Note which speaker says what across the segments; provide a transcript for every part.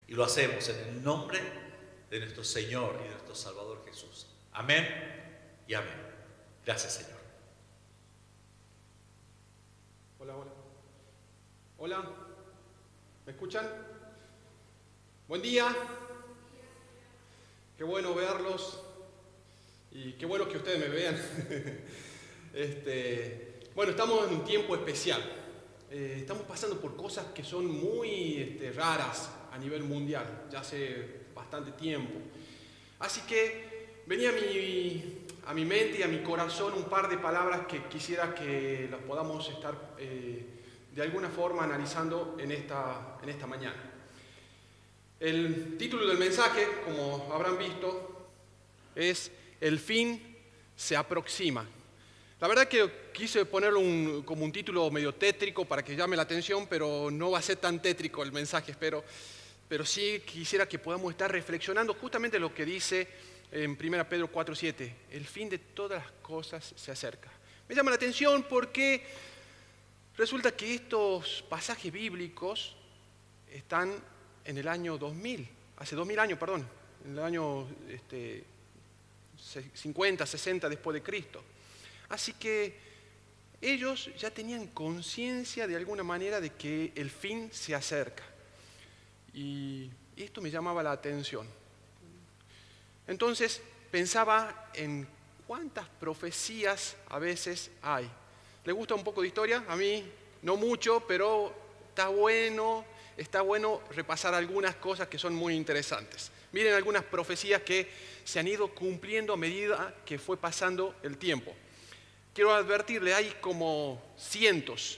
Speaker 1: Y lo hacemos en el nombre de nuestro Señor y de nuestro Salvador Jesús. Amén y amén. Gracias, Señor.
Speaker 2: Hola, hola. Hola, ¿me escuchan? Buen día. Qué bueno verlos y qué bueno que ustedes me vean. Bueno, estamos en un tiempo especial. Estamos pasando por cosas que son muy raras a nivel mundial, ya hace bastante tiempo. Así que venía a mi mente y a mi corazón un par de palabras que quisiera que las podamos estar de alguna forma analizando en esta mañana. El título del mensaje, como habrán visto, es "El fin se aproxima". La verdad que quise ponerlo como un título medio tétrico para que llame la atención, pero no va a ser tan tétrico el mensaje, espero. Pero sí quisiera que podamos estar reflexionando justamente lo que dice en 1 Pedro 4:7. El fin de todas las cosas se acerca. Me llama la atención porque resulta que estos pasajes bíblicos están en el año 2000, hace 2000 años, perdón, en el año 50, 60 después de Cristo. Así que ellos ya tenían conciencia de alguna manera de que el fin se acerca. Y esto me llamaba la atención. Entonces pensaba en cuántas profecías a veces hay. ¿Les gusta un poco de historia? A mí no mucho, pero está bueno repasar algunas cosas que son muy interesantes. Miren algunas profecías que se han ido cumpliendo a medida que fue pasando el tiempo. Quiero advertirle, hay como cientos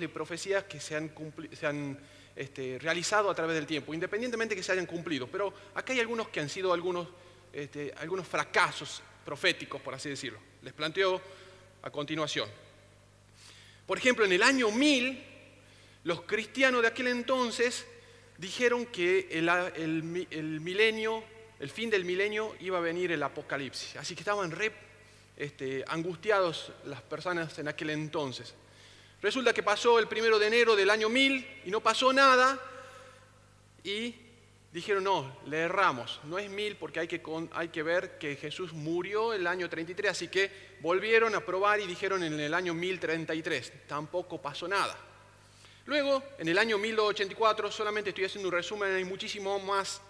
Speaker 2: de profecías que se han realizado a través del tiempo, independientemente que se hayan cumplido. Pero acá hay algunos que han sido algunos fracasos proféticos, por así decirlo. Les planteo a continuación. Por ejemplo, en el año 1000, los cristianos de aquel entonces dijeron que el milenio, el fin del milenio, iba a venir el apocalipsis. Así que estaban angustiados las personas en aquel entonces. Resulta que pasó el 1 de enero del año 1000 y no pasó nada, y dijeron, no, le erramos, no es 1000 porque hay que ver que Jesús murió el año 33, así que volvieron a probar y dijeron en el año 1033, tampoco pasó nada. Luego, en el año 1084, solamente estoy haciendo un resumen, hay muchísimo más.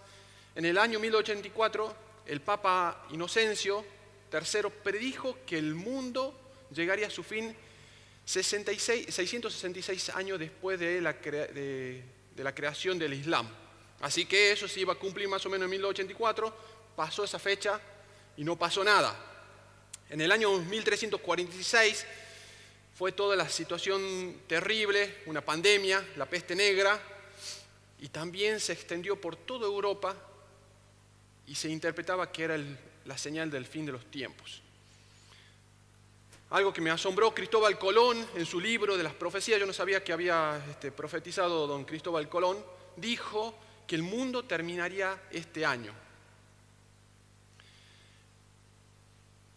Speaker 2: En el año 1084, el Papa Inocencio III predijo que el mundo llegaría a su fin 666 años después de la creación del Islam. Así que eso se iba a cumplir más o menos en 1084, pasó esa fecha y no pasó nada. En el año 1346 fue toda la situación terrible, una pandemia, la peste negra, y también se extendió por toda Europa y se interpretaba que era la señal del fin de los tiempos. Algo que me asombró, Cristóbal Colón, en su libro de las profecías, yo no sabía que había profetizado don Cristóbal Colón, dijo que el mundo terminaría este año.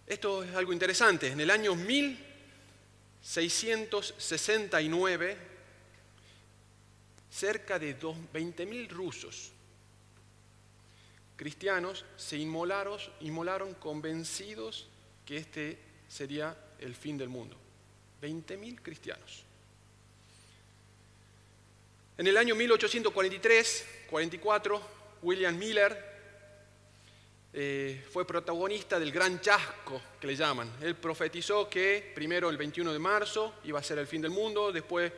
Speaker 2: Esto es algo interesante. En el año 1669, cerca de 20.000 rusos cristianos se inmolaron convencidos que este sería el fin del mundo. 20.000 cristianos. En el año 1843-44, William Miller fue protagonista del Gran Chasco, que le llaman. Él profetizó que primero el 21 de marzo iba a ser el fin del mundo, después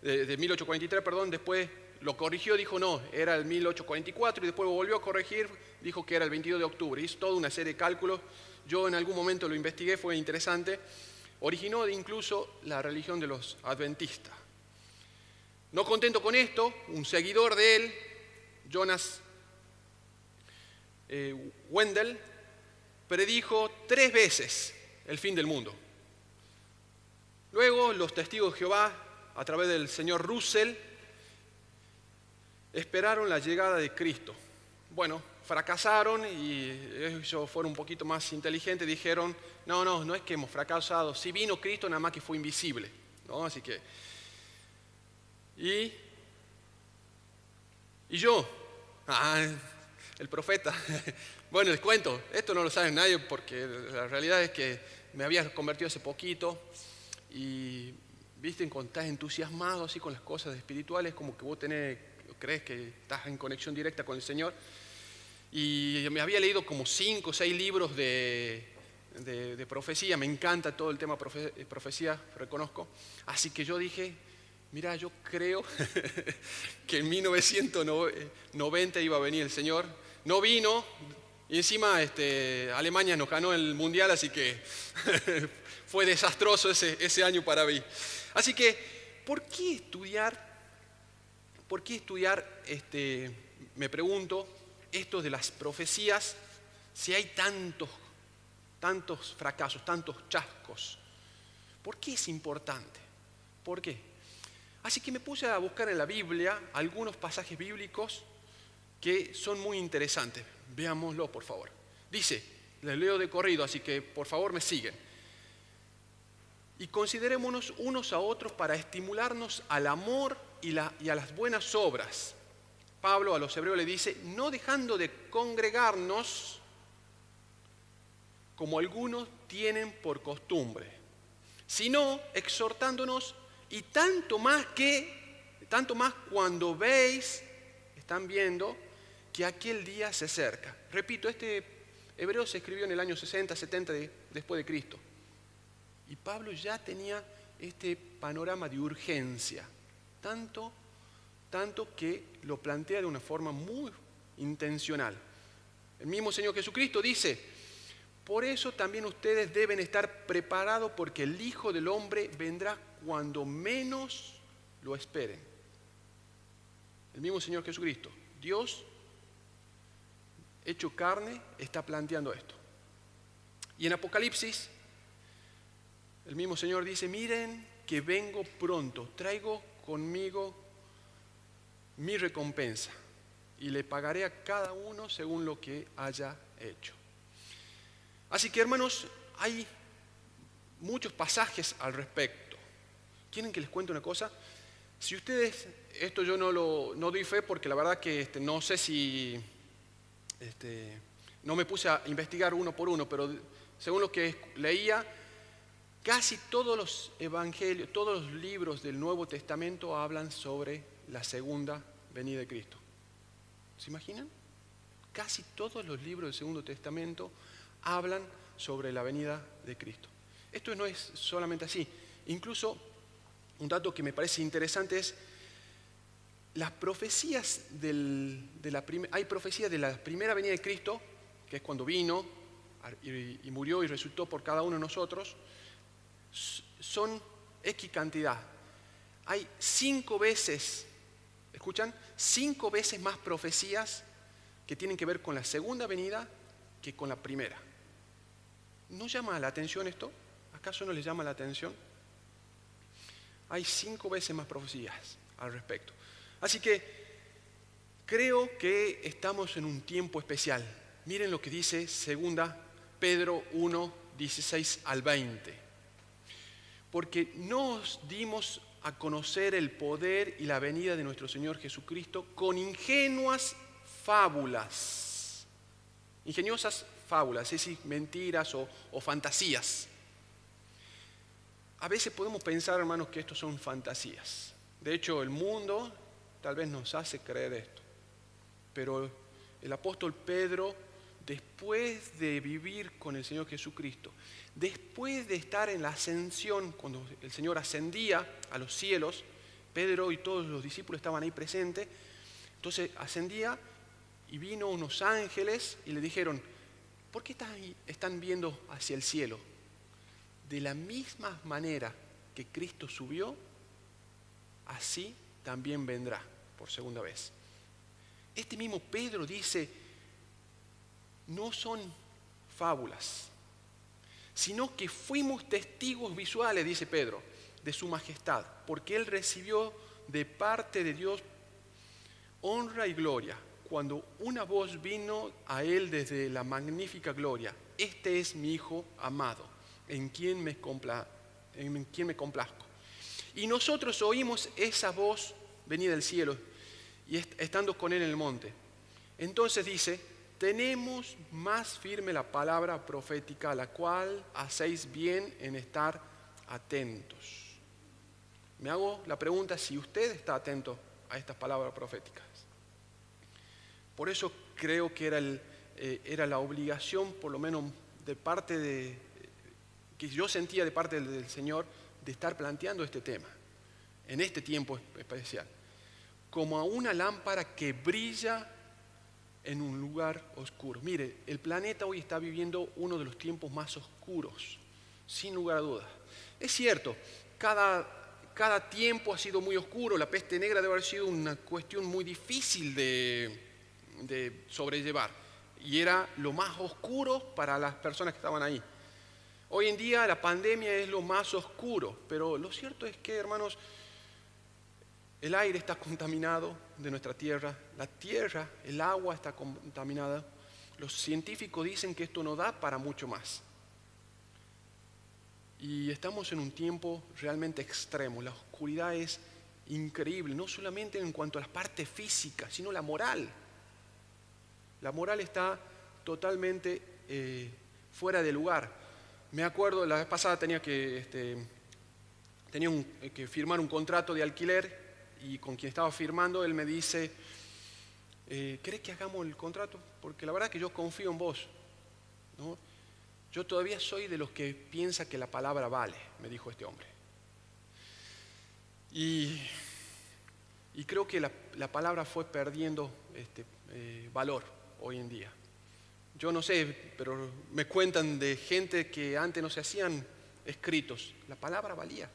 Speaker 2: de 1843, perdón, después lo corrigió, dijo no, era el 1844 y después volvió a corregir, dijo que era el 22 de octubre. Hizo toda una serie de cálculos. Yo en algún momento lo investigué, fue interesante. Originó incluso la religión de los adventistas. No contento con esto, un seguidor de él, Jonas Wendell, predijo 3 veces el fin del mundo. Luego los testigos de Jehová, a través del señor Russell, esperaron la llegada de Cristo. Bueno, fracasaron y ellos fueron un poquito más inteligentes, dijeron, no es que hemos fracasado, si vino Cristo nada más que fue invisible, ¿no? Así que, y Y yo, el profeta. Bueno, les cuento, esto no lo sabe nadie porque la realidad es que me había convertido hace poquito y, viste, cuando estás entusiasmado así con las cosas espirituales, como que vos crees que estás en conexión directa con el Señor. Y me había leído como 5 o 6 libros de profecía, me encanta todo el tema profecía, reconozco. Así que yo dije, mira, yo creo que en 1990 iba a venir el Señor. No vino, y encima Alemania nos ganó el Mundial, así que fue desastroso ese año para mí. Así que, ¿por qué estudiar, me pregunto, esto de las profecías, si hay tantos fracasos, tantos chascos? ¿Por qué es importante? ¿Por qué? Así que me puse a buscar en la Biblia algunos pasajes bíblicos que son muy interesantes. Veámoslo, por favor. Dice, les leo de corrido, así que por favor me siguen. Y considerémonos unos a otros para estimularnos al amor y a las buenas obras. Pablo a los hebreos le dice, no dejando de congregarnos como algunos tienen por costumbre, sino exhortándonos, y tanto más cuando están viendo que aquel día se acerca. Repito, este hebreo se escribió en el año 60, 70 después de Cristo. Y Pablo ya tenía este panorama de urgencia, tanto que lo plantea de una forma muy intencional. El mismo Señor Jesucristo dice, por eso también ustedes deben estar preparados porque el Hijo del Hombre vendrá cuando menos lo esperen. El mismo Señor Jesucristo, Dios hecho carne, está planteando esto. Y en Apocalipsis, el mismo Señor dice, miren que vengo pronto, traigo conmigo mi recompensa y le pagaré a cada uno según lo que haya hecho. Así que, hermanos, hay muchos pasajes al respecto. ¿Quieren que les cuente una cosa? Si ustedes, esto yo no doy fe porque la verdad que no sé si, no me puse a investigar uno por uno, pero según lo que leía, casi todos los evangelios, todos los libros del Nuevo Testamento hablan sobre la segunda venida de Cristo. ¿Se imaginan? Casi todos los libros del Segundo Testamento hablan sobre la venida de Cristo. Esto no es solamente así. Incluso un dato que me parece interesante es las profecías hay profecías de la primera venida de Cristo, que es cuando vino y murió y resucitó por cada uno de nosotros, son X cantidad. Hay 5 veces, ¿escuchan? 5 veces más profecías que tienen que ver con la segunda venida que con la primera. ¿No llama la atención esto? ¿Acaso no les llama la atención? Hay 5 veces más profecías al respecto. Así que creo que estamos en un tiempo especial. Miren lo que dice 2 Pedro 1, 16 al 20. Porque nos dimos a conocer el poder y la venida de nuestro Señor Jesucristo con ingeniosas fábulas, es decir, mentiras o fantasías. A veces podemos pensar, hermanos, que estos son fantasías. De hecho, el mundo tal vez nos hace creer esto. Pero el apóstol Pedro, después de vivir con el Señor Jesucristo, después de estar en la ascensión, cuando el Señor ascendía a los cielos, Pedro y todos los discípulos estaban ahí presentes, entonces ascendía y vino unos ángeles y le dijeron, ¿por qué están viendo hacia el cielo? De la misma manera que Cristo subió, así también vendrá por segunda vez. Este mismo Pedro dice, no son fábulas, sino que fuimos testigos visuales, dice Pedro, de su majestad, porque él recibió de parte de Dios honra y gloria, cuando una voz vino a él desde la magnífica gloria, este es mi Hijo amado, en quien me complazco. Y nosotros oímos esa voz venida del cielo y estando con él en el monte. Entonces dice, tenemos más firme la palabra profética, a la cual hacéis bien en estar atentos. Me hago la pregunta si usted está atento a estas palabras proféticas. Por eso creo que era la obligación, por lo menos de parte que yo sentía de parte del Señor, de estar planteando este tema, en este tiempo especial, como a una lámpara que brilla en un lugar oscuro. Mire, el planeta hoy está viviendo uno de los tiempos más oscuros, sin lugar a dudas. Es cierto, cada tiempo ha sido muy oscuro. La peste negra debe haber sido una cuestión muy difícil de sobrellevar. Y era lo más oscuro para las personas que estaban ahí. Hoy en día la pandemia es lo más oscuro, pero lo cierto es que, hermanos, el aire está contaminado de nuestra tierra, la tierra, el agua está contaminada. Los científicos dicen que esto no da para mucho más. Y estamos en un tiempo realmente extremo. La oscuridad es increíble, no solamente en cuanto a la parte física, sino la moral. La moral está totalmente fuera de lugar. Me acuerdo, la vez pasada tenía que firmar un contrato de alquiler y con quien estaba firmando, él me dice, ¿querés que hagamos el contrato? Porque la verdad es que yo confío en vos, ¿no? Yo todavía soy de los que piensa que la palabra vale, me dijo este hombre. Y creo que la palabra fue perdiendo valor hoy en día. Yo no sé, pero me cuentan de gente que antes no se hacían escritos. La palabra valía,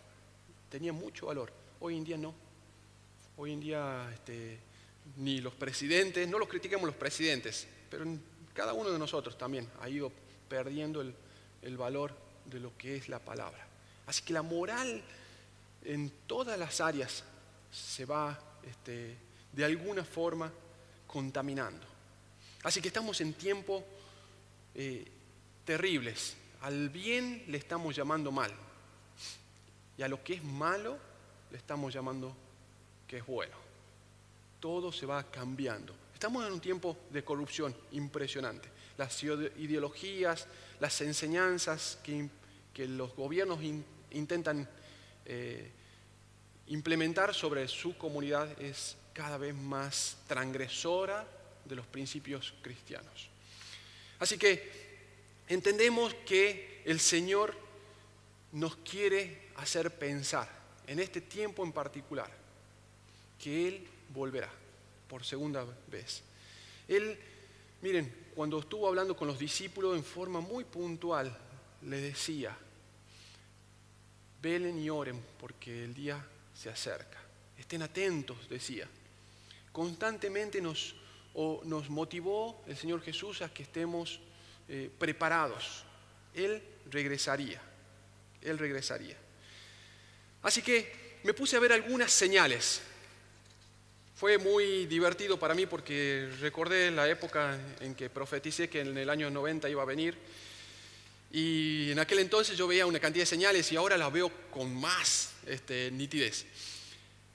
Speaker 2: tenía mucho valor. Hoy en día no. Hoy en día ni los presidentes, no los critiquemos los presidentes, pero cada uno de nosotros también ha ido perdiendo el valor de lo que es la palabra. Así que la moral en todas las áreas se va de alguna forma contaminando. Así que estamos en tiempos terribles. Al bien le estamos llamando mal y a lo que es malo le estamos llamando que es bueno. Todo se va cambiando. Estamos en un tiempo de corrupción impresionante. Las ideologías, las enseñanzas que los gobiernos intentan implementar sobre su comunidad es cada vez más transgresora de los principios cristianos. Así que entendemos que el Señor nos quiere hacer pensar en este tiempo en particular que Él volverá por segunda vez. Él, miren, cuando estuvo hablando con los discípulos en forma muy puntual, les decía, velen y oren porque el día se acerca. Estén atentos, decía. Constantemente nos motivó el Señor Jesús a que estemos preparados. Él regresaría. Él regresaría. Así que me puse a ver algunas señales. Fue muy divertido para mí porque recordé la época en que profeticé que en el año 90 iba a venir. Y en aquel entonces yo veía una cantidad de señales y ahora las veo con más nitidez.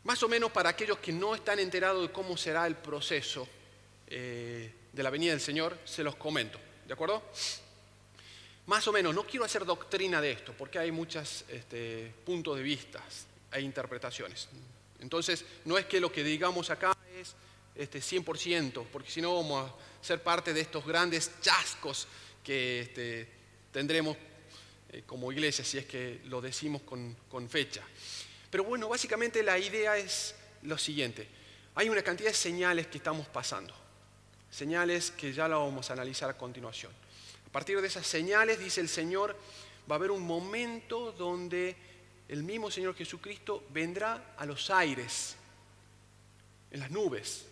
Speaker 2: Más o menos para aquellos que no están enterados de cómo será el proceso de la venida del Señor, se los comento, ¿de acuerdo? Más o menos, no quiero hacer doctrina de esto porque hay muchos puntos de vista e interpretaciones. Entonces, no es que lo que digamos acá es 100%, porque si no vamos a ser parte de estos grandes chascos que tendremos como iglesia, si es que lo decimos con fecha. Pero bueno, básicamente la idea es lo siguiente. Hay una cantidad de señales que estamos pasando. Señales que ya la vamos a analizar a continuación. A partir de esas señales, dice el Señor, va a haber un momento donde el mismo Señor Jesucristo vendrá a los aires, en las nubes,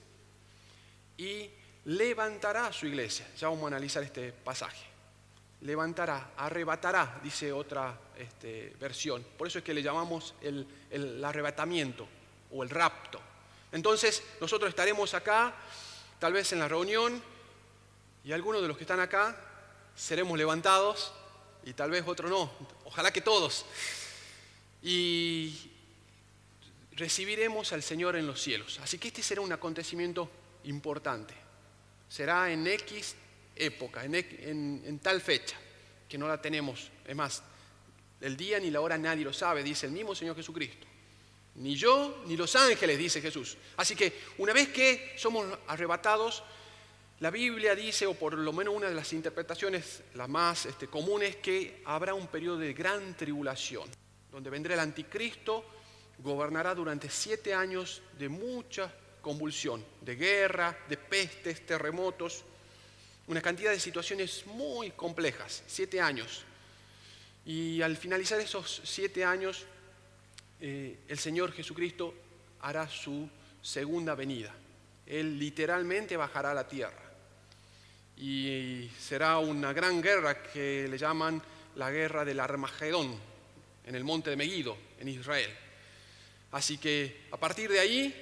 Speaker 2: y levantará a su iglesia. Ya vamos a analizar este pasaje. Levantará, arrebatará, dice otra versión. Por eso es que le llamamos el arrebatamiento o el rapto. Entonces nosotros estaremos acá, tal vez en la reunión, y algunos de los que están acá seremos levantados y tal vez otros no. Ojalá que todos. Y recibiremos al Señor en los cielos. Así que este será un acontecimiento importante. Será en X época, en tal fecha, que no la tenemos. Es más, el día ni la hora nadie lo sabe, dice el mismo Señor Jesucristo. Ni yo, ni los ángeles, dice Jesús. Así que una vez que somos arrebatados, la Biblia dice, o por lo menos una de las interpretaciones las más comunes, que habrá un periodo de gran tribulación, donde vendrá el anticristo, gobernará durante 7 años de mucha convulsión, de guerra, de pestes, terremotos, una cantidad de situaciones muy complejas, 7 años. Y al finalizar esos 7 años, el Señor Jesucristo hará su segunda venida. Él literalmente bajará a la tierra. Y será una gran guerra que le llaman la guerra del Armagedón, en el monte de Meguido, en Israel. Así que a partir de ahí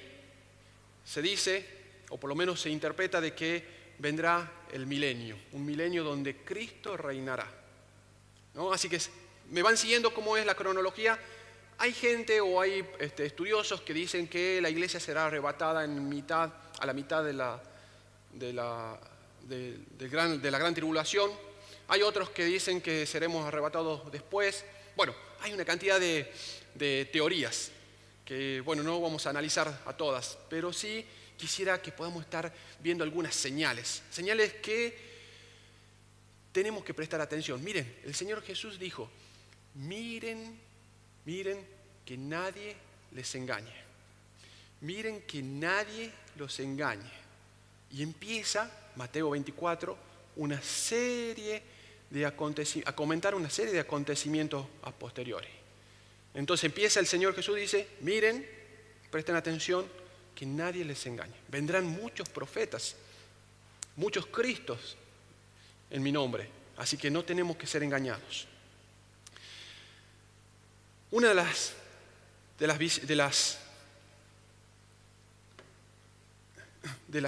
Speaker 2: se dice, o por lo menos se interpreta, de que vendrá el milenio, un milenio donde Cristo reinará, ¿no? Así que me van siguiendo cómo es la cronología. Hay gente o hay estudiosos que dicen que la iglesia será arrebatada a la mitad de la gran tribulación. Hay otros que dicen que seremos arrebatados después. Bueno, hay una cantidad de teorías que, bueno, no vamos a analizar a todas, pero sí quisiera que podamos estar viendo algunas señales que tenemos que prestar atención. Miren, el Señor Jesús dijo, miren que nadie les engañe. Miren que nadie los engañe. Y empieza, Mateo 24, a comentar una serie de acontecimientos a posteriori. Entonces empieza el Señor Jesús, dice, miren, presten atención, que nadie les engañe. Vendrán muchos profetas, muchos Cristos en mi nombre, así que no tenemos que ser engañados. Una de las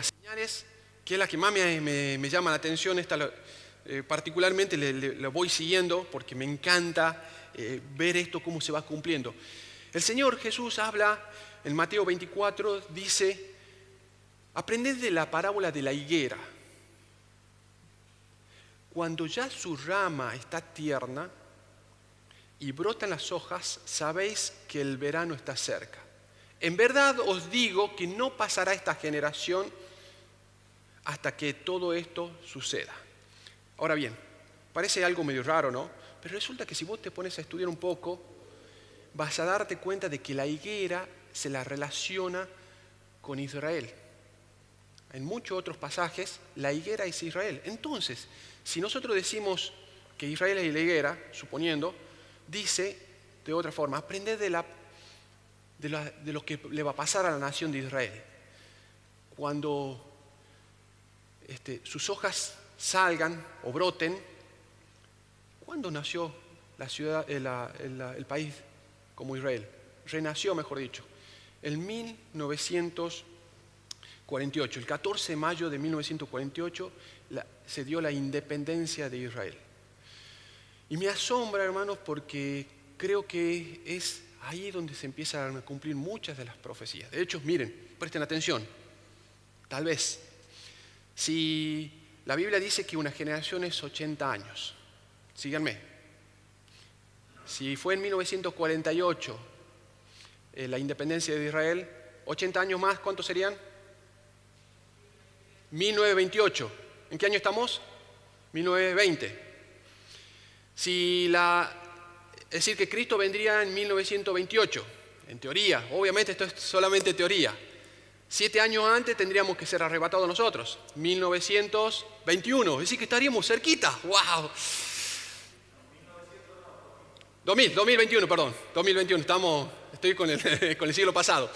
Speaker 2: señales, que es la que más me llama la atención, particularmente la voy siguiendo porque me encanta ver esto, cómo se va cumpliendo. El Señor Jesús habla en Mateo 24, dice, aprended de la parábola de la higuera. Cuando ya su rama está tierna y brotan las hojas, sabéis que el verano está cerca. En verdad os digo que no pasará esta generación hasta que todo esto suceda. Ahora bien, parece algo medio raro, ¿no? Pero resulta que si vos te pones a estudiar un poco, vas a darte cuenta de que la higuera se la relaciona con Israel. En muchos otros pasajes, la higuera es Israel. Entonces, si nosotros decimos que Israel es la higuera, suponiendo, dice de otra forma, aprended de lo que le va a pasar a la nación de Israel. Cuando sus hojas salgan o broten, ¿cuándo nació la ciudad, el país como Israel? Renació, mejor dicho, en 1948. El 14 de mayo de 1948 se dio la independencia de Israel. Y me asombra, hermanos, porque creo que es ahí donde se empiezan a cumplir muchas de las profecías. De hecho, miren, presten atención. Tal vez, si la Biblia dice que una generación es 80 años, síganme. Si fue en 1948 la independencia de Israel, 80 años más, ¿cuántos serían? 1928. ¿En qué año estamos? 1920. Es decir, que Cristo vendría en 1928, en teoría. Obviamente esto es solamente teoría. 7 años antes tendríamos que ser arrebatados nosotros, 1921. Es decir, que estaríamos cerquita. ¡Wow! 2021, perdón. 2021, estoy con el siglo pasado.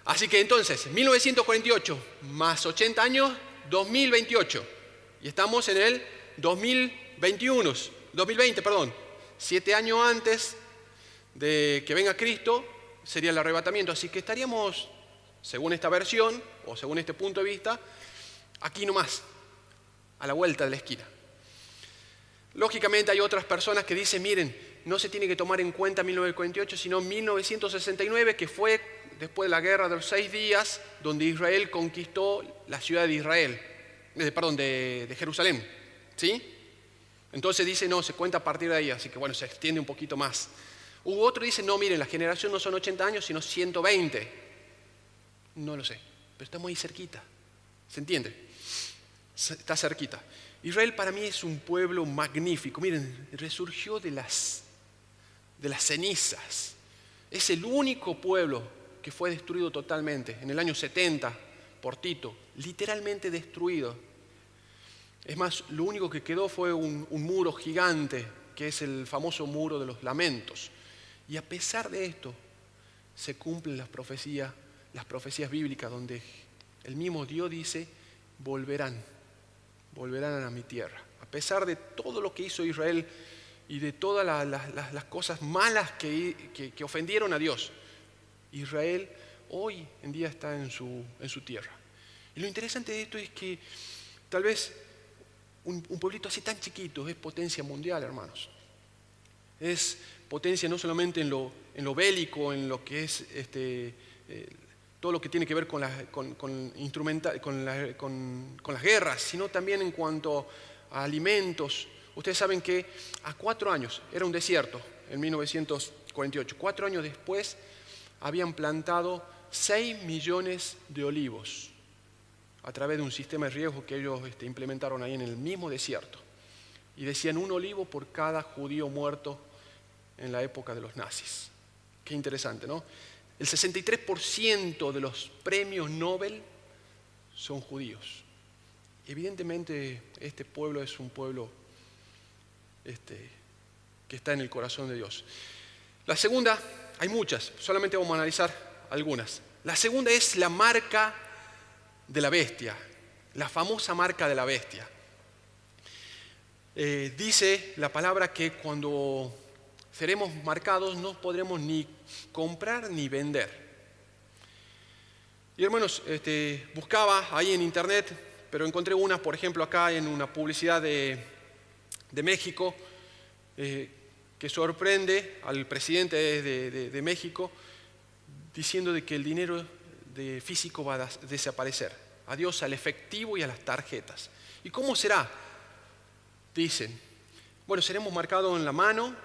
Speaker 2: Así que entonces, 1948 más 80 años, 2028. Y estamos en el 2020, perdón. 7 años antes de que venga Cristo sería el arrebatamiento. Así que estaríamos, según esta versión, o según este punto de vista, aquí nomás, a la vuelta de la esquina. Lógicamente hay otras personas que dicen, miren, no se tiene que tomar en cuenta 1948, sino 1969, que fue después de la guerra de los 6 días, donde Israel conquistó la ciudad de de Jerusalén. ¿Sí? Entonces dice, no, se cuenta a partir de ahí, así que bueno, se extiende un poquito más. Hubo otro que dice, no, miren, la generación no son 80 años, sino 120. No lo sé, pero está muy cerquita. ¿Se entiende? Está cerquita. Israel para mí es un pueblo magnífico. Miren, resurgió de las cenizas. Es el único pueblo que fue destruido totalmente en el año 70 por Tito, literalmente destruido. Es más, lo único que quedó fue un muro gigante, que es el famoso muro de los lamentos. Y a pesar de esto, se cumplen las profecías bíblicas, donde el mismo Dios dice, volverán a mi tierra. A pesar de todo lo que hizo Israel y de todas las cosas malas que ofendieron a Dios, Israel hoy en día está en su tierra. Y lo interesante de esto es que tal vez un pueblito así tan chiquito es potencia mundial, hermanos. Es potencia no solamente en lo bélico, en lo que es todo lo que tiene que ver con las guerras, sino también en cuanto a alimentos. Ustedes saben que a 4 años, era un desierto en 1948, 4 años después habían plantado 6 millones de olivos a través de un sistema de riego que ellos implementaron ahí en el mismo desierto. Y decían 1 olivo por cada judío muerto en la época de los nazis. Qué interesante, ¿no? El 63% de los premios Nobel son judíos. Evidentemente este pueblo es un pueblo que está en el corazón de Dios. La segunda, hay muchas, solamente vamos a analizar algunas. La segunda es la marca de la bestia, la famosa marca de la bestia. Dice la palabra que cuando seremos marcados no podremos ni comprar ni vender. Y hermanos, buscaba ahí en internet, pero encontré una, por ejemplo, acá en una publicidad de México, que sorprende al presidente de México diciendo de que el dinero físico va a desaparecer. Adiós al efectivo y a las tarjetas. ¿Y cómo será? Dicen, bueno, seremos marcados en la mano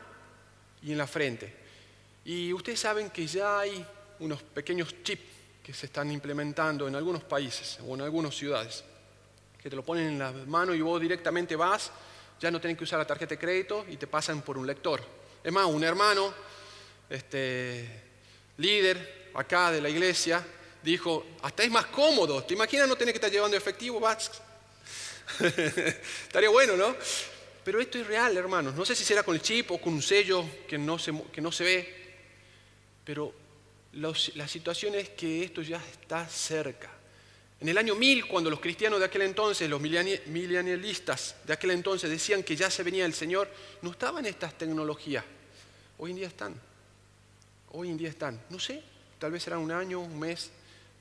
Speaker 2: y en la frente. Y ustedes saben que ya hay unos pequeños chips que se están implementando en algunos países o en algunas ciudades, que te lo ponen en la mano y vos directamente vas, ya no tenés que usar la tarjeta de crédito y te pasan por un lector. Es más, un hermano, líder acá de la iglesia, dijo, hasta es más cómodo, ¿te imaginas no tener que estar llevando efectivo? Vas. Estaría bueno, ¿no? Pero esto es real, hermanos. No sé si será con el chip o con un sello que no se ve, pero la situación es que esto ya está cerca. En el año 1000, cuando los cristianos de aquel entonces, los milenialistas de aquel entonces decían que ya se venía el Señor, no estaban estas tecnologías. Hoy en día están. Hoy en día están. No sé, tal vez será un año, un mes,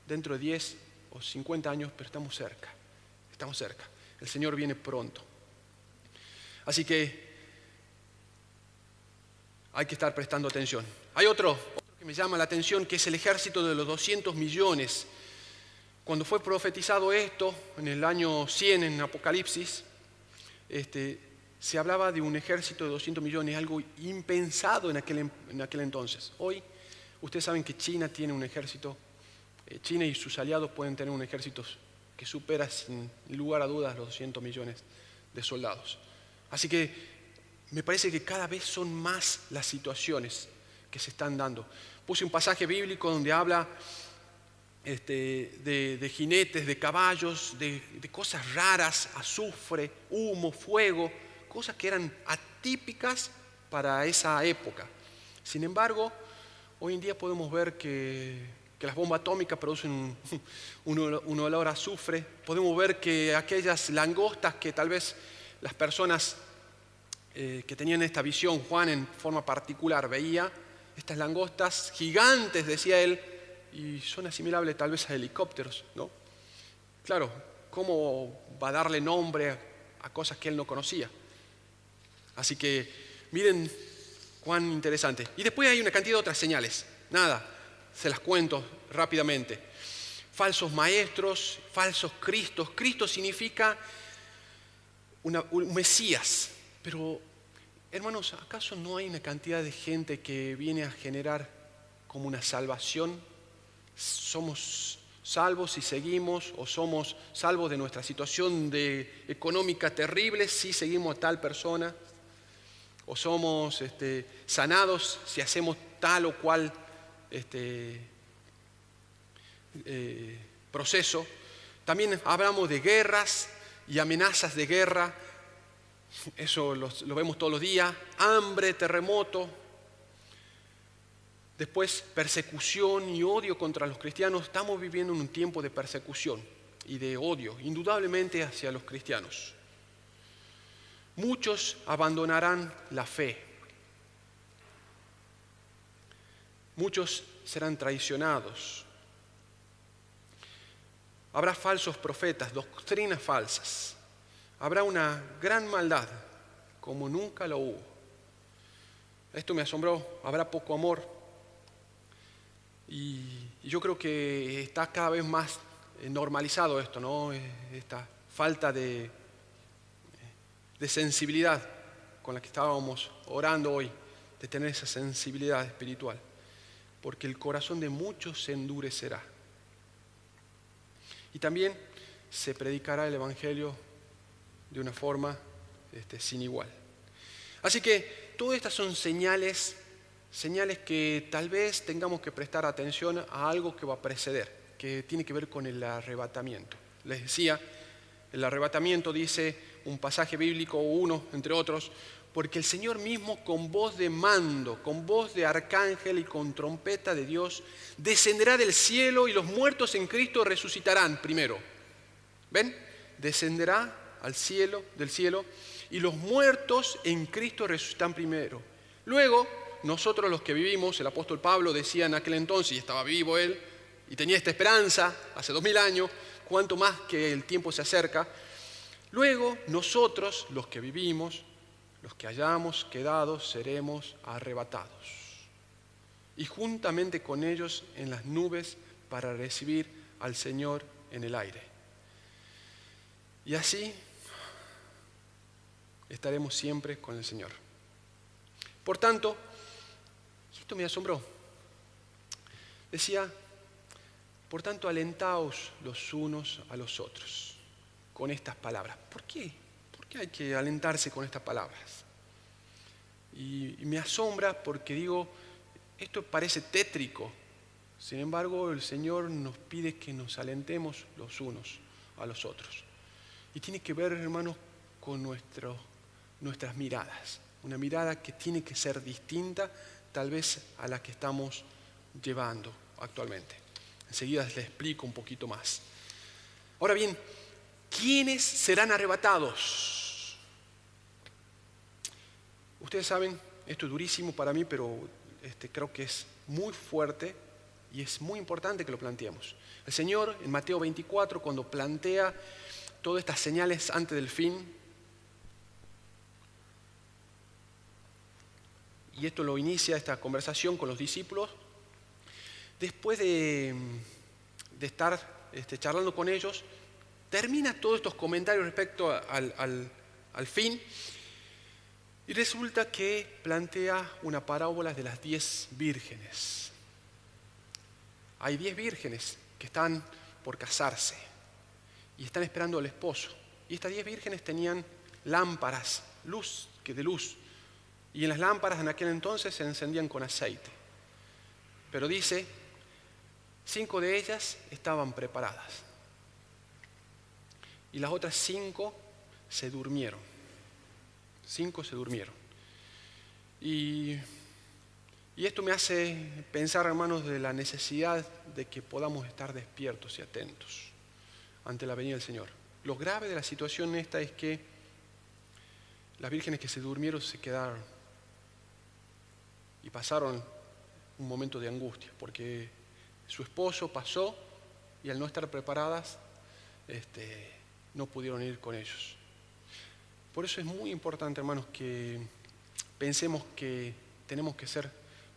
Speaker 2: dentro de 10 o 50 años, pero estamos cerca. Estamos cerca. El Señor viene pronto. Así que hay que estar prestando atención. Hay otro que me llama la atención, que es el ejército de los 200 millones. Cuando fue profetizado esto, en el año 100 en Apocalipsis, se hablaba de un ejército de 200 millones, algo impensado en aquel entonces. Hoy, ustedes saben que China tiene un ejército, China y sus aliados pueden tener un ejército que supera sin lugar a dudas los 200 millones de soldados. Así que me parece que cada vez son más las situaciones que se están dando. Puse un pasaje bíblico donde habla de jinetes, de caballos, de cosas raras, azufre, humo, fuego, cosas que eran atípicas para esa época. Sin embargo, hoy en día podemos ver que las bombas atómicas producen un olor a azufre. Podemos ver que aquellas langostas que tal vez las personas que tenían esta visión, Juan en forma particular veía, estas langostas gigantes, decía él, y son asimilables tal vez a helicópteros, ¿no? Claro, ¿cómo va a darle nombre a cosas que él no conocía? Así que miren Cuán interesante. Y después hay una cantidad de otras señales. Nada, se las cuento rápidamente. Falsos maestros, falsos cristos. Cristo significa un Mesías. Pero, hermanos, ¿acaso no hay una cantidad de gente que viene a generar como una salvación? Somos salvos si seguimos, o somos salvos de nuestra situación económica terrible si seguimos a tal persona, o somos sanados si hacemos tal o cual proceso. También hablamos de guerras y amenazas de guerra, eso lo vemos todos los días, hambre, terremoto. Después, persecución y odio contra los cristianos. Estamos viviendo en un tiempo de persecución y de odio, indudablemente hacia los cristianos. Muchos abandonarán la fe. Muchos serán traicionados. Habrá falsos profetas, doctrinas falsas. Habrá una gran maldad, como nunca lo hubo. Esto me asombró. Habrá poco amor. Y yo creo que está cada vez más normalizado esto, ¿no? Esta falta de sensibilidad con la que estábamos orando hoy, de tener esa sensibilidad espiritual, porque el corazón de muchos se endurecerá. Y también se predicará el Evangelio de una forma sin igual. Así que todas estas son señales que tal vez tengamos que prestar atención a algo que va a preceder, que tiene que ver con el arrebatamiento. Les decía, el arrebatamiento dice un pasaje bíblico, uno entre otros, porque el Señor mismo con voz de mando, con voz de arcángel y con trompeta de Dios, descenderá del cielo y los muertos en Cristo resucitarán primero. ¿Ven? Descenderá del cielo y los muertos en Cristo resucitarán primero. Luego, nosotros los que vivimos, el apóstol Pablo decía en aquel entonces, y estaba vivo él, y tenía esta esperanza hace 2000 años, cuanto más que el tiempo se acerca. Luego nosotros, los que vivimos, los que hayamos quedado, seremos arrebatados. Y juntamente con ellos en las nubes para recibir al Señor en el aire. Y así estaremos siempre con el Señor. Por tanto, esto me asombró. Decía, por tanto, alentaos los unos a los otros con estas palabras. ¿Por qué? ¿Por qué hay que alentarse con estas palabras? Y me asombra porque digo, esto parece tétrico. Sin embargo, el Señor nos pide que nos alentemos los unos a los otros. Y tiene que ver, hermanos, con nuestras miradas. Una mirada que tiene que ser distinta tal vez a la que estamos llevando actualmente. Enseguida les explico un poquito más. Ahora bien, ¿quiénes serán arrebatados? Ustedes saben, esto es durísimo para mí, pero creo que es muy fuerte y es muy importante que lo planteemos. El Señor en Mateo 24, cuando plantea todas estas señales antes del fin, y esto lo inicia esta conversación con los discípulos, después de estar charlando con ellos, termina todos estos comentarios respecto al fin, y resulta que plantea una parábola de las 10 vírgenes. Hay 10 vírgenes que están por casarse y están esperando al esposo. Y estas 10 vírgenes tenían lámparas, luz. Y en las lámparas en aquel entonces se encendían con aceite. Pero dice, 5 de ellas estaban preparadas. Y las otras 5 se durmieron. 5 se durmieron. Y esto me hace pensar, hermanos, de la necesidad de que podamos estar despiertos y atentos ante la venida del Señor. Lo grave de la situación esta es que las vírgenes que se durmieron se quedaron y pasaron un momento de angustia, porque su esposo pasó y al no estar preparadas, no pudieron ir con ellos. Por eso es muy importante, hermanos, que pensemos que tenemos que ser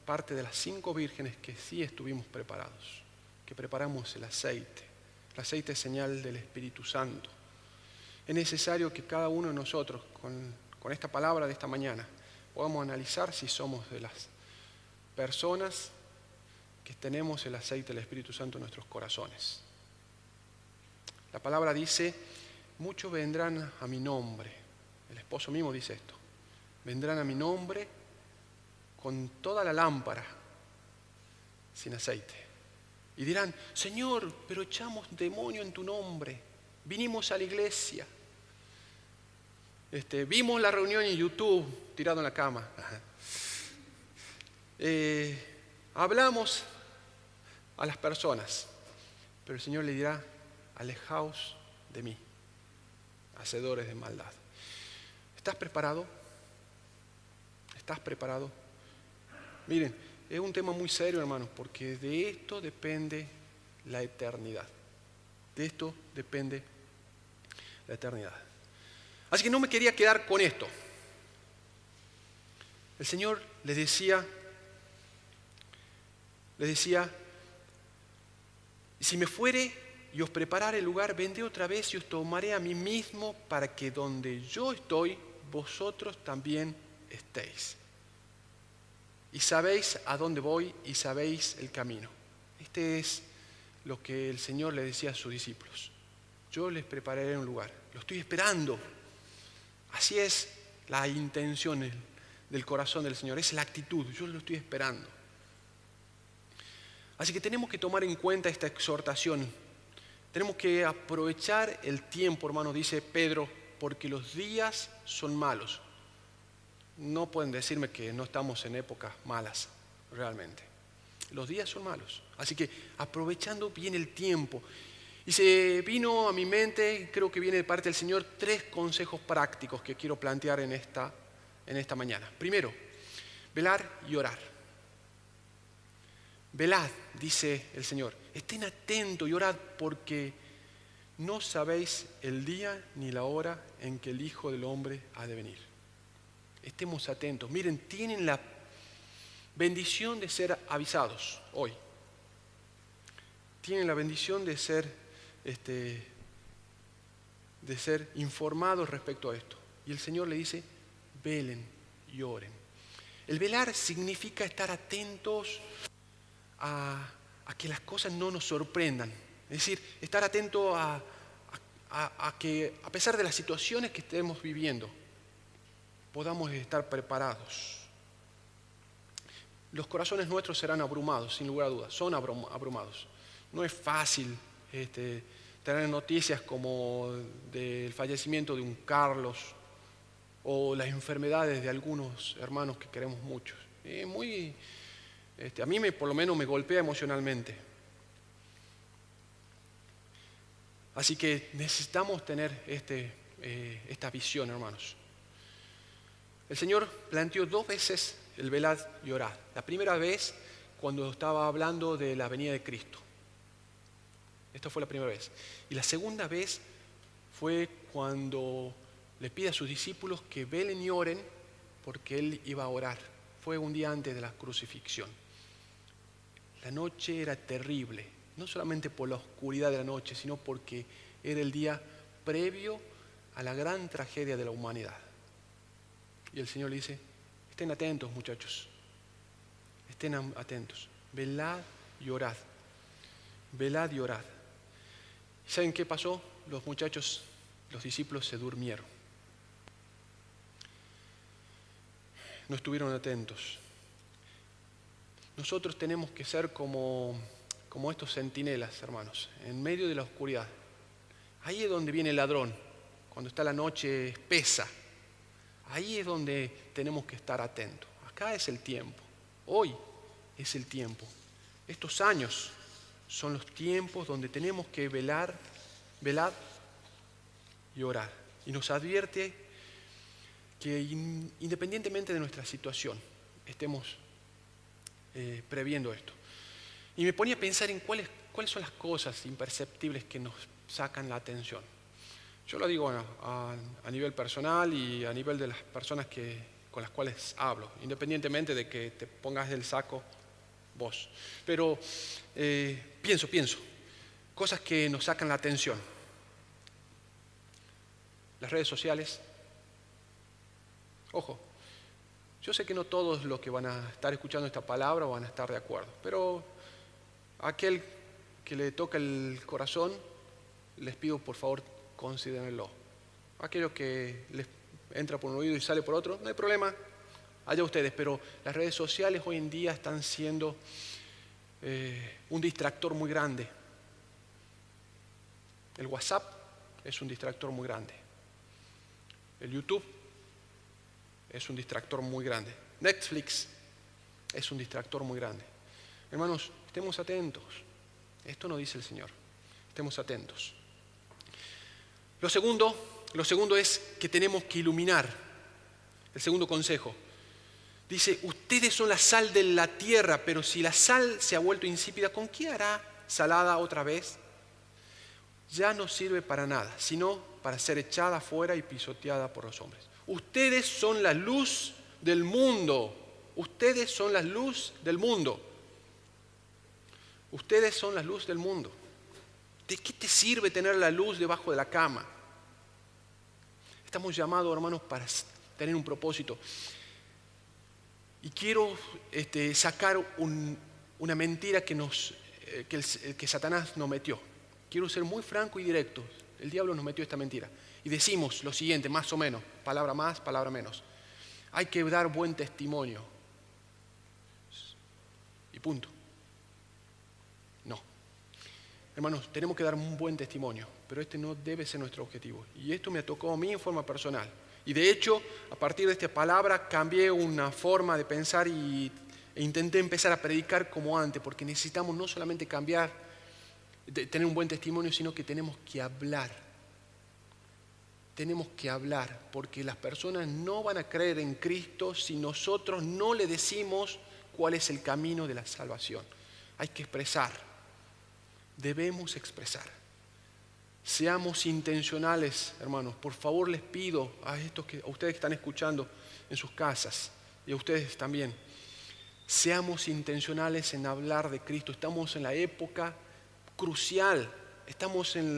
Speaker 2: parte de las 5 vírgenes que sí estuvimos preparados, que preparamos el aceite. El aceite es señal del Espíritu Santo. Es necesario que cada uno de nosotros, con esta palabra de esta mañana, podamos analizar si somos de las personas que tenemos el aceite del Espíritu Santo en nuestros corazones. La palabra dice, muchos vendrán a mi nombre. El esposo mismo dice esto. Vendrán a mi nombre con toda la lámpara sin aceite. Y dirán, Señor, pero echamos demonio en tu nombre. Vinimos a la iglesia. Vimos la reunión en YouTube, tirado en la cama. Hablamos a las personas, pero el Señor le dirá, alejaos de mí, hacedores de maldad. ¿Estás preparado? ¿Estás preparado? Miren, es un tema muy serio, hermanos, porque de esto depende la eternidad. De esto depende la eternidad. Así que no me quería quedar con esto. El Señor les decía, si me fuere y os preparare el lugar, vendré otra vez y os tomaré a mí mismo para que donde yo estoy, vosotros también estéis. Y sabéis a dónde voy y sabéis el camino. Este es lo que el Señor le decía a sus discípulos. Yo les prepararé un lugar. Lo estoy esperando. Así es la intención del corazón del Señor. Es la actitud. Yo lo estoy esperando. Así que tenemos que tomar en cuenta esta exhortación. Tenemos que aprovechar el tiempo, hermanos, dice Pedro, porque los días son malos. No pueden decirme que no estamos en épocas malas, realmente. Los días son malos. Así que aprovechando bien el tiempo. Y se vino a mi mente, creo que viene de parte del Señor, 3 consejos prácticos que quiero plantear en esta mañana. Primero, velar y orar. Velad, dice el Señor. Estén atentos y orad porque no sabéis el día ni la hora en que el Hijo del Hombre ha de venir. Estemos atentos. Miren, tienen la bendición de ser avisados hoy. Tienen la bendición de ser informados respecto a esto. Y el Señor le dice, velen y oren. El velar significa estar atentos a que las cosas no nos sorprendan. Es decir, estar atento a que a pesar de las situaciones que estemos viviendo, podamos estar preparados. Los corazones nuestros serán abrumados, sin lugar a dudas, son abrumados. No es fácil tener noticias como del fallecimiento de un Carlos o las enfermedades de algunos hermanos que queremos mucho. A mí por lo menos me golpea emocionalmente. Así que necesitamos tener esta visión, hermanos. El Señor planteó 2 veces el velad y orad. La primera vez cuando estaba hablando de la venida de Cristo. Esta fue la primera vez. Y la segunda vez fue cuando le pide a sus discípulos que velen y oren porque Él iba a orar. Fue un día antes de la crucifixión. La noche era terrible, no solamente por la oscuridad de la noche, sino porque era el día previo a la gran tragedia de la humanidad. Y el Señor le dice, estén atentos, muchachos. Estén atentos. Velad y orad. Velad y orad. ¿Y saben qué pasó? Los muchachos, los discípulos se durmieron. No estuvieron atentos. Nosotros tenemos que ser como estos centinelas, hermanos, en medio de la oscuridad. Ahí es donde viene el ladrón, cuando está la noche espesa. Ahí es donde tenemos que estar atentos. Acá es el tiempo. Hoy es el tiempo. Estos años son los tiempos donde tenemos que velar y orar. Y nos advierte que independientemente de nuestra situación, estemos previendo esto. Y me ponía a pensar en cuáles son las cosas imperceptibles que nos sacan la atención. Yo lo digo a nivel personal y a nivel de las personas que con las cuales hablo, independientemente de que te pongas el saco vos. Pero pienso, cosas que nos sacan la atención. Las redes sociales. Ojo, yo sé que no todos los que van a estar escuchando esta palabra van a estar de acuerdo, pero aquel que le toca el corazón, les pido por favor considérenlo. Aquello que les entra por un oído y sale por otro, no hay problema, allá ustedes, pero las redes sociales hoy en día están siendo un distractor muy grande. El WhatsApp es un distractor muy grande. El YouTube es un distractor muy grande. Netflix es un distractor muy grande. Hermanos, estemos atentos. Esto no dice el Señor. Estemos atentos. Lo segundo es que tenemos que iluminar. El segundo consejo. Dice, ustedes son la sal de la tierra, pero si la sal se ha vuelto insípida, ¿con qué hará salada otra vez? Ya no sirve para nada, sino para ser echada afuera y pisoteada por los hombres. Ustedes son la luz del mundo. Ustedes son la luz del mundo. Ustedes son la luz del mundo. ¿De qué te sirve tener la luz debajo de la cama? Estamos llamados, hermanos, para tener un propósito. Y quiero sacar una mentira que Satanás nos metió. Quiero ser muy franco y directo. El diablo nos metió esta mentira. Y decimos lo siguiente, más o menos, palabra más, palabra menos. Hay que dar buen testimonio. Y punto. No. Hermanos, tenemos que dar un buen testimonio, pero este no debe ser nuestro objetivo. Y esto me tocó a mí en forma personal. Y de hecho, a partir de esta palabra, cambié una forma de pensar e intenté empezar a predicar como antes, porque necesitamos no solamente cambiar, tener un buen testimonio, sino que tenemos que hablar. Tenemos que hablar, porque las personas no van a creer en Cristo si nosotros no le decimos cuál es el camino de la salvación. Hay que expresar. Debemos expresar. Seamos intencionales, hermanos. Por favor les pido a ustedes que están escuchando en sus casas y a ustedes también. Seamos intencionales en hablar de Cristo. Estamos en la época crucial. Estamos en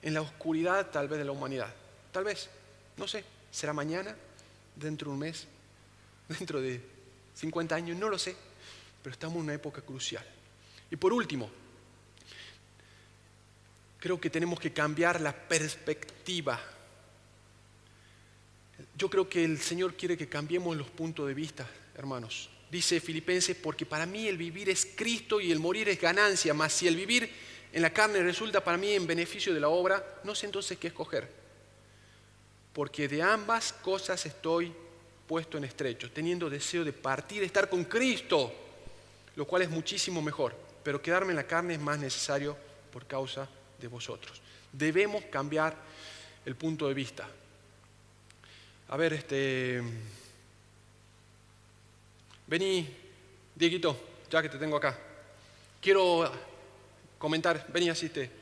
Speaker 2: la oscuridad tal vez de la humanidad. Tal vez, no sé, será mañana, dentro de un mes, dentro de 50 años, no lo sé, pero estamos en una época crucial. Y por último, creo que tenemos que cambiar la perspectiva. Yo creo que el Señor quiere que cambiemos los puntos de vista, hermanos. Dice Filipenses, porque para mí el vivir es Cristo y el morir es ganancia, mas si el vivir en la carne resulta para mí en beneficio de la obra, no sé entonces qué escoger. Porque de ambas cosas estoy puesto en estrecho, teniendo deseo de partir, estar con Cristo, lo cual es muchísimo mejor, pero quedarme en la carne es más necesario por causa de vosotros. Debemos cambiar el punto de vista. A ver, vení, Dieguito, ya que te tengo acá. Quiero comentar, vení, asiste.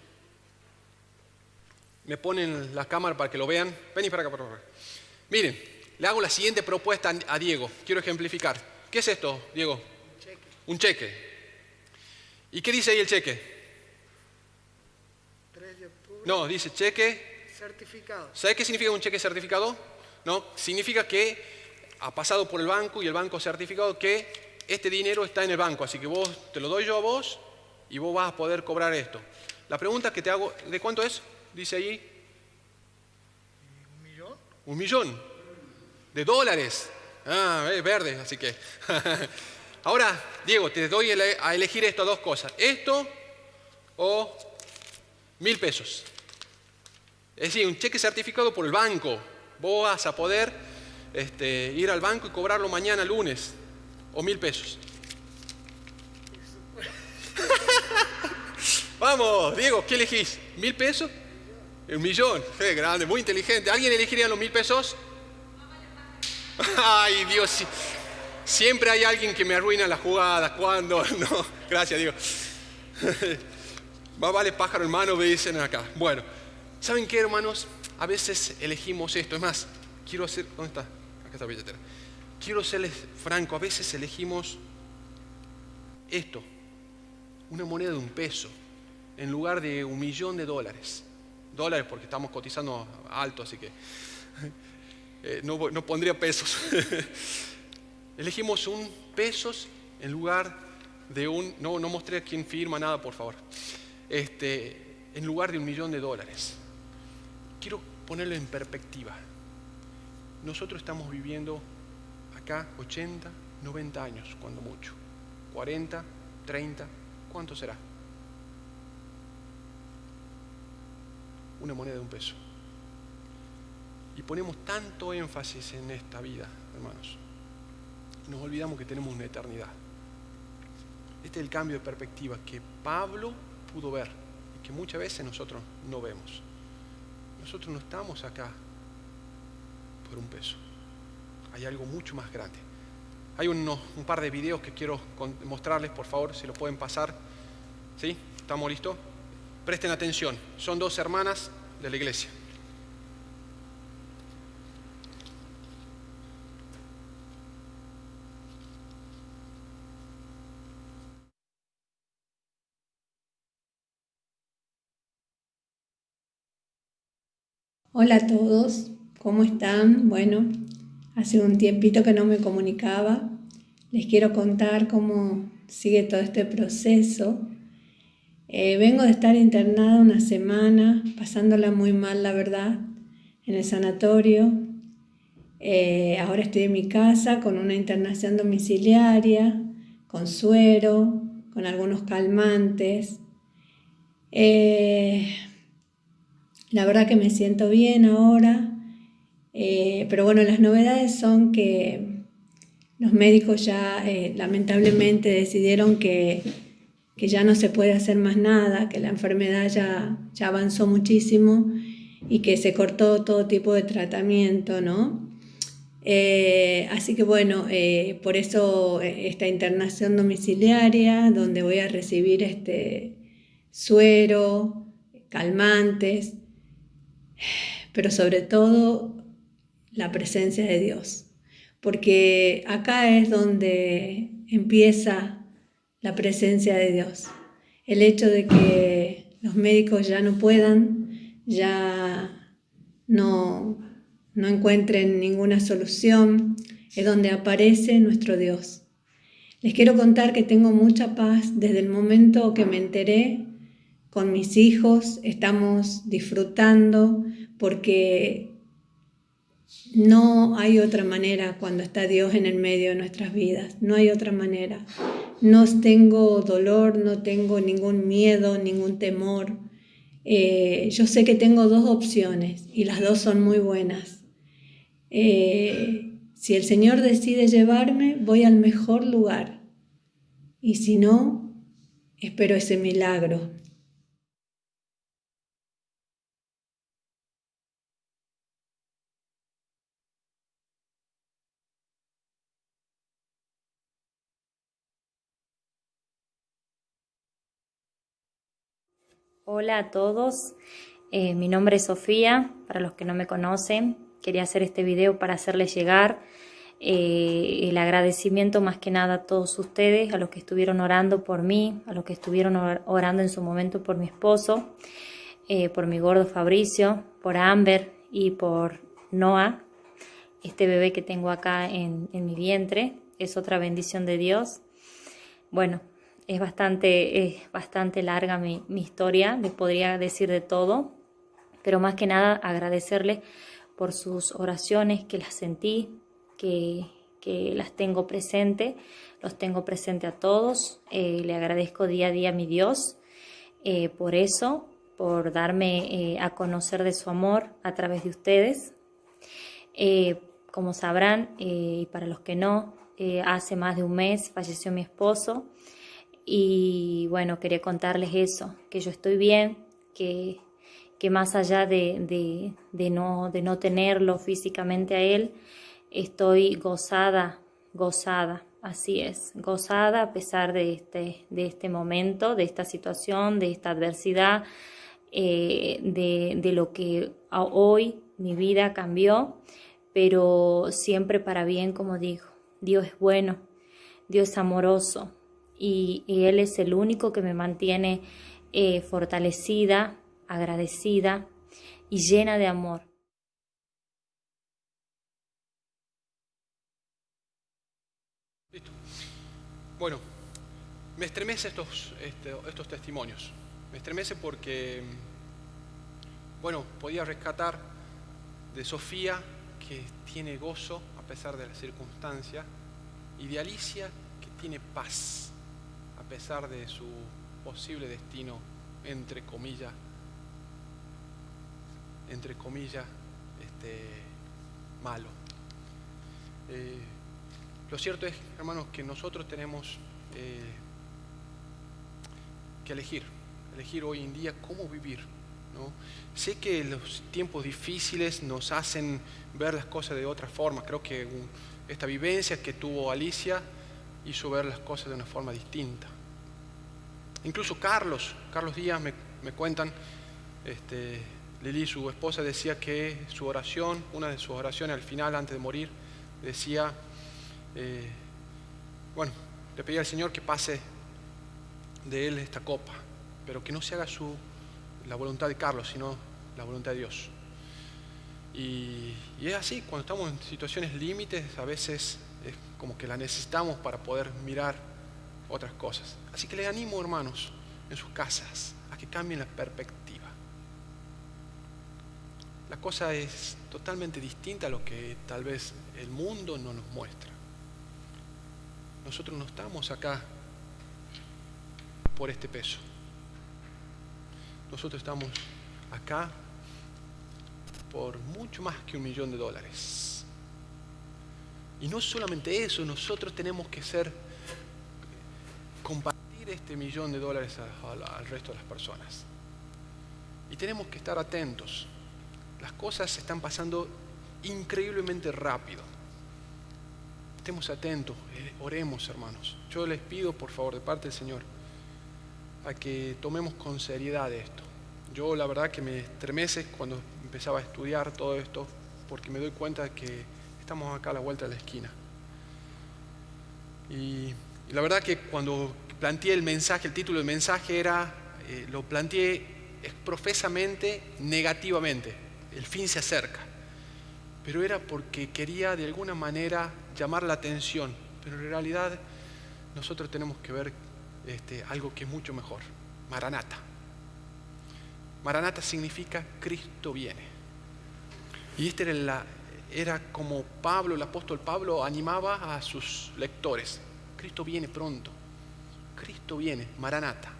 Speaker 2: Me ponen la cámara para que lo vean. Vení para acá, por favor. Miren, le hago la siguiente propuesta a Diego. Quiero ejemplificar. ¿Qué es esto, Diego?
Speaker 3: Un cheque.
Speaker 2: Un cheque. ¿Y qué dice ahí el cheque?
Speaker 3: 3 de octubre.
Speaker 2: No, dice cheque.
Speaker 3: Certificado.
Speaker 2: ¿Sabe qué significa un cheque certificado? No, significa que ha pasado por el banco y el banco ha certificado que este dinero está en el banco. Así que te lo doy yo a vos y vos vas a poder cobrar esto. La pregunta que te hago, ¿de cuánto es? Dice ahí.
Speaker 3: ¿1 millón?
Speaker 2: $1 millón de dólares. Es verde, así que. Ahora, Diego, te doy a elegir estas dos cosas. Esto o 1.000 pesos. Es decir, un cheque certificado por el banco. Vos vas a poder ir al banco y cobrarlo mañana lunes. O 1.000 pesos. Vamos, Diego, ¿qué elegís? ¿1.000 pesos? $1 millón. Qué grande, muy inteligente. ¿Alguien elegiría los 1.000 pesos? Ay, Dios, siempre hay alguien que me arruina la jugada. ¿Cuándo? No, gracias, Diego. Más vale pájaro en mano, me dicen acá. Bueno, ¿saben qué, hermanos? A veces elegimos esto. Es más, quiero hacer... ¿Dónde está? Acá está la billetera. quiero serles franco, a veces elegimos esto, una moneda de $1, en lugar de $1.000.000. Dólares porque estamos cotizando alto, así que no pondría pesos. Elegimos pesos en lugar de no mostré a quién firma nada, por favor. En lugar de $1.000.000. Quiero ponerlo en perspectiva. Nosotros estamos viviendo acá 80, 90 años, cuando mucho. 40, 30, ¿cuánto será? Una moneda de $1. Y ponemos tanto énfasis en esta vida, hermanos. Nos olvidamos que tenemos una eternidad. Este es el cambio de perspectiva que Pablo pudo ver y que muchas veces nosotros no vemos. Nosotros no estamos acá por $1. Hay algo mucho más grande. Hay un par de videos que quiero mostrarles, por favor, si lo pueden pasar. ¿Sí? ¿Estamos listos? Presten atención. Son 2 hermanas de la iglesia.
Speaker 4: Hola a todos, ¿cómo están? Bueno, hace un tiempito que no me comunicaba. Les quiero contar cómo sigue todo este proceso. Vengo de estar internada una semana, pasándola muy mal, la verdad, en el sanatorio. Ahora estoy en mi casa con una internación domiciliaria, con suero, con algunos calmantes. La verdad que me siento bien ahora, pero bueno, las novedades son que los médicos ya lamentablemente decidieron que ya no se puede hacer más nada, que la enfermedad ya avanzó muchísimo y que se cortó todo tipo de tratamiento, ¿no? Así que bueno, por eso esta internación domiciliaria, donde voy a recibir suero, calmantes, pero sobre todo la presencia de Dios, porque acá es donde empieza la presencia de Dios. El hecho de que los médicos ya no puedan, ya no encuentren ninguna solución, es donde aparece nuestro Dios. Les quiero contar que tengo mucha paz desde el momento que me enteré. Con mis hijos estamos disfrutando porque no hay otra manera cuando está Dios en el medio de nuestras vidas. No hay otra manera. No tengo dolor, no tengo ningún miedo, ningún temor. Yo sé que tengo 2 opciones y las 2 son muy buenas. Si el Señor decide llevarme, voy al mejor lugar. Y si no, espero ese milagro.
Speaker 5: Hola a todos, mi nombre es Sofía, para los que no me conocen, quería hacer este video para hacerles llegar el agradecimiento más que nada a todos ustedes, a los que estuvieron orando por mí, a los que estuvieron orando en su momento por mi esposo, por mi gordo Fabricio, por Amber y por Noah, este bebé que tengo acá en mi vientre, es otra bendición de Dios. Bueno, es bastante larga mi historia, les podría decir de todo, pero más que nada agradecerles por sus oraciones, que las sentí, que las tengo presente, los tengo presente a todos. Le agradezco día a día a mi Dios por eso, por darme a conocer de su amor a través de ustedes. Como sabrán, y para los que no, hace más de un mes falleció mi esposo. Y bueno, quería contarles eso, que yo estoy bien, que más allá de no tenerlo físicamente a él, estoy gozada, así es, gozada a pesar de este momento, de esta situación, de esta adversidad, de lo que hoy mi vida cambió, pero siempre para bien, como digo. Dios es bueno, Dios es amoroso y Él es el único que me mantiene fortalecida, agradecida y llena de amor.
Speaker 2: Listo. Bueno, me estremece estos testimonios. Me estremece porque, bueno, podía rescatar de Sofía, que tiene gozo a pesar de las circunstancias, y de Alicia, que tiene paz a pesar de su posible destino, entre comillas, malo. Lo cierto es, hermanos, que nosotros tenemos que elegir hoy en día cómo vivir, ¿no? Sé que los tiempos difíciles nos hacen ver las cosas de otra forma. Creo que esta vivencia que tuvo Alicia hizo ver las cosas de una forma distinta. Incluso Carlos Díaz me cuentan, Lili, su esposa, decía que su oración, una de sus oraciones al final, antes de morir, decía, bueno, le pedía al Señor que pase de él esta copa, pero que no se haga la voluntad de Carlos, sino la voluntad de Dios. Y es así, cuando estamos en situaciones límites, a veces es como que la necesitamos para poder mirar otras cosas. Así que les animo, hermanos, en sus casas, a que cambien la perspectiva. La cosa es totalmente distinta a lo que tal vez el mundo no nos muestra. Nosotros no estamos acá por este peso. Nosotros estamos acá por mucho más que $1 millón. Y no solamente eso, nosotros tenemos que compartir este $1 millón al resto de las personas. Y tenemos que estar atentos. Las cosas se están pasando increíblemente rápido. Estemos atentos, oremos, hermanos. Yo les pido, por favor, de parte del Señor, a que tomemos con seriedad esto. Yo la verdad que me estremece cuando empezaba a estudiar todo esto, porque me doy cuenta de que estamos acá a la vuelta de la esquina. Y la verdad que cuando planteé el mensaje, el título del mensaje lo planteé profesamente negativamente. El fin se acerca. Pero era porque quería de alguna manera llamar la atención. Pero en realidad nosotros tenemos que ver algo que es mucho mejor. Maranata. Maranata significa Cristo viene. Y era como Pablo, el apóstol Pablo, animaba a sus lectores. Cristo viene pronto. Cristo viene, Maranata.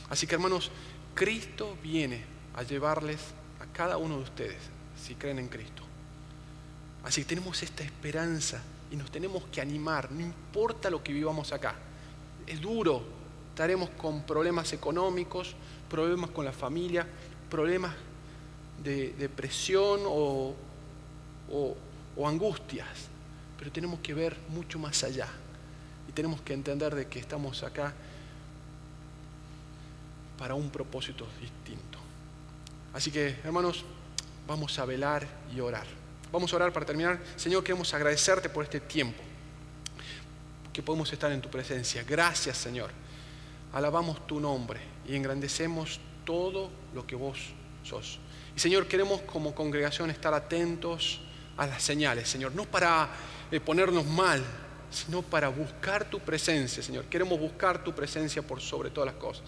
Speaker 2: Así que, hermanos, Cristo viene a llevarles a cada uno de ustedes, si creen en Cristo. Así que tenemos esta esperanza y nos tenemos que animar, no importa lo que vivamos acá. Es duro, estaremos con problemas económicos, problemas con la familia, problemas de depresión o angustias, pero tenemos que ver mucho más allá y tenemos que entender de que estamos acá para un propósito distinto. Así que, hermanos, vamos a velar y orar. Vamos a orar para terminar. Señor, queremos agradecerte por este tiempo que podemos estar en tu presencia. Gracias, Señor. Alabamos tu nombre y engrandecemos todo lo que vos sos. Y, Señor, queremos como congregación estar atentos a las señales, Señor. No para ponernos mal, sino para buscar tu presencia, Señor. Queremos buscar tu presencia por sobre todas las cosas.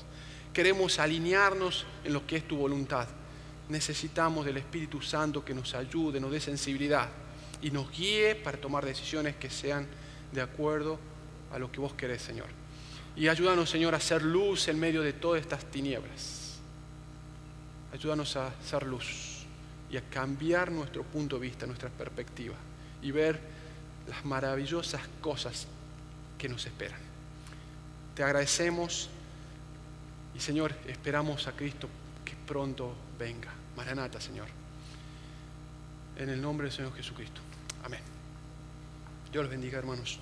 Speaker 2: Queremos alinearnos en lo que es tu voluntad. Necesitamos del Espíritu Santo que nos ayude, nos dé sensibilidad y nos guíe para tomar decisiones que sean de acuerdo a lo que vos querés, Señor. Y ayúdanos, Señor, a hacer luz en medio de todas estas tinieblas. Ayúdanos a hacer luz y a cambiar nuestro punto de vista, nuestra perspectiva y ver las maravillosas cosas que nos esperan. Te agradecemos y, Señor, esperamos a Cristo que pronto venga. Maranata, Señor. En el nombre del Señor Jesucristo. Amén. Dios los bendiga, hermanos.